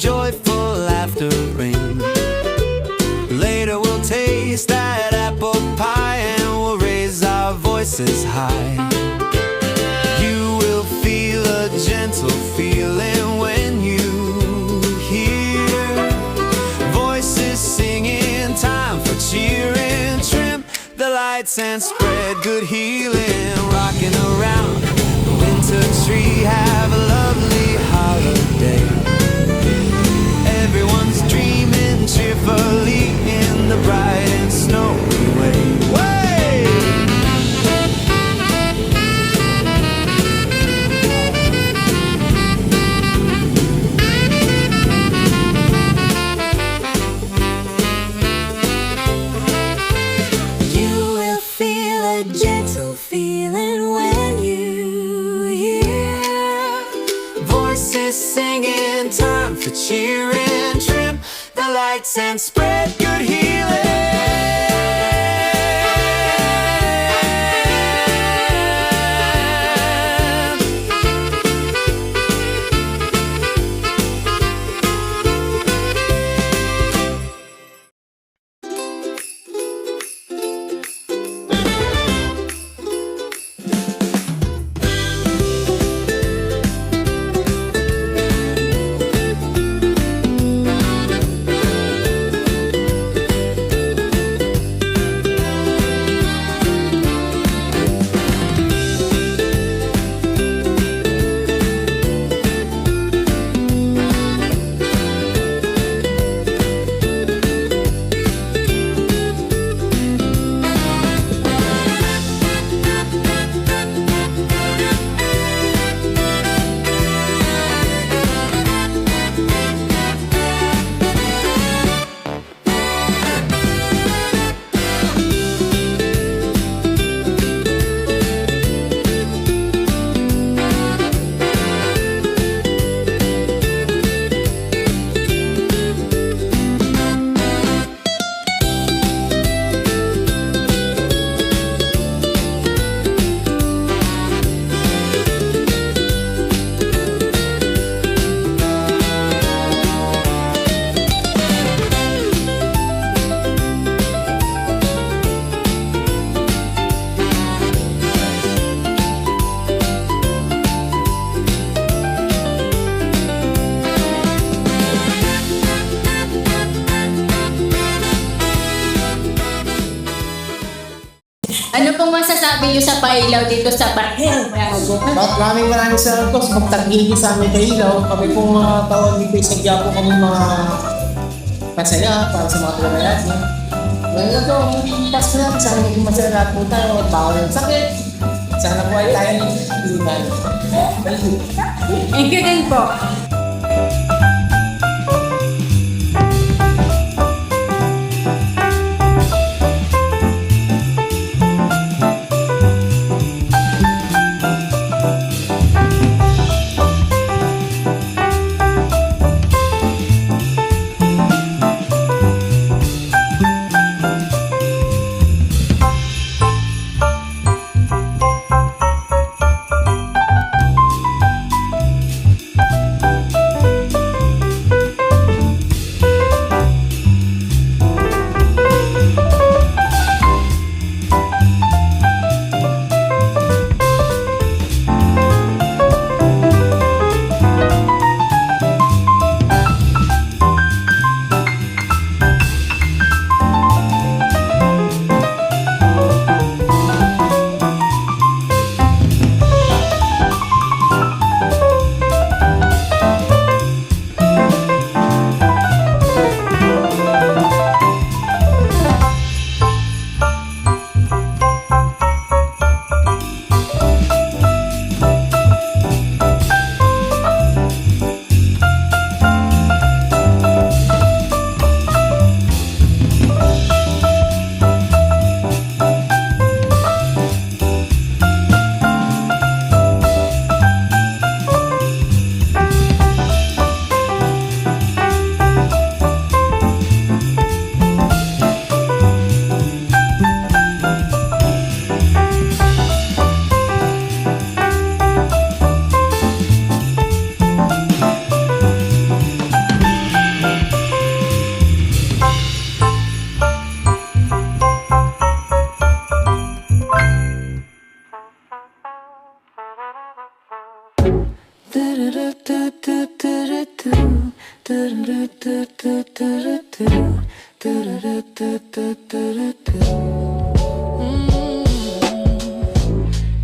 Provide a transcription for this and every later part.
joyful laughter ring. Later we'll taste that apple pie and we'll raise our voices high. You will feel a gentle feeling when you hear voices singing, time for cheering. Trim the lights and spread good healing. Rocking around the winter tree, have a lovely holiday. Everyone's dreaming cheerfully in the bright and snowy way. You will feel a gentle feeling when you hear Voices singing, time for cheering. Trim the lights and spread good healing. Ano pong masasabi niyo sa pailaw dito sa Barhel? Maraming salamat po sa pagtanggi sa amin kay Ilaw. Kami pong mga tawag dito sa Quiapo kami mga pasaya para sa mga talamayas. Ngayon na ito, ang Pasko natin. Sana maging masaya lahat po tayo at bawal ng sakit. Sana po ay tayo ng ilunan. Thank you. Thank you din po.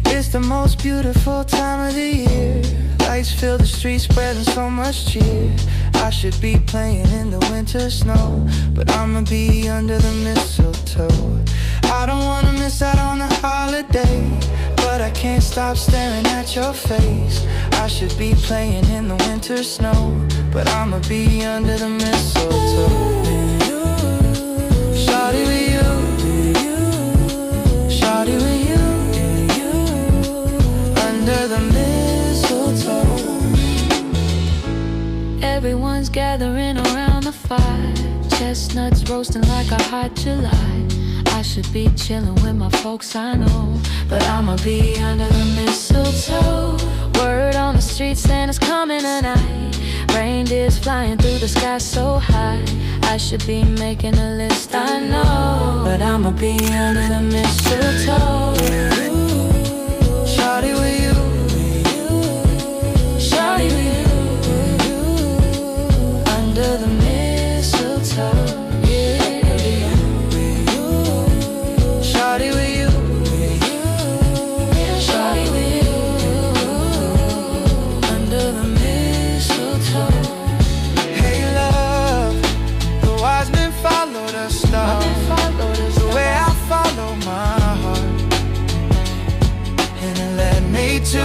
It's the most beautiful time of the year. Lights fill the streets, spreading so much cheer. I should be playing in the winter snow, but I'ma be under the mistletoe. I don't wanna miss out on the holiday, but I can't stop staring at your face. I should be playing in the winter snow, but I'ma be under the mistletoe. Shawty with you, shawty with you, under the mistletoe. Everyone's gathering around the fire, chestnuts roasting like a hot July. I should be chilling with my folks, I know, but I'ma be under the mistletoe. Word on the street, Santa's coming tonight. Reindeers flying through the sky so high. I should be making a list, I know, but I'ma be under the mistletoe. Shawty with you, Shawty with you, under the mistletoe. Shawty with you, Shawty with you, under the mistletoe. Hey love, the wise men followed a star, the way I follow my heart, and it led me to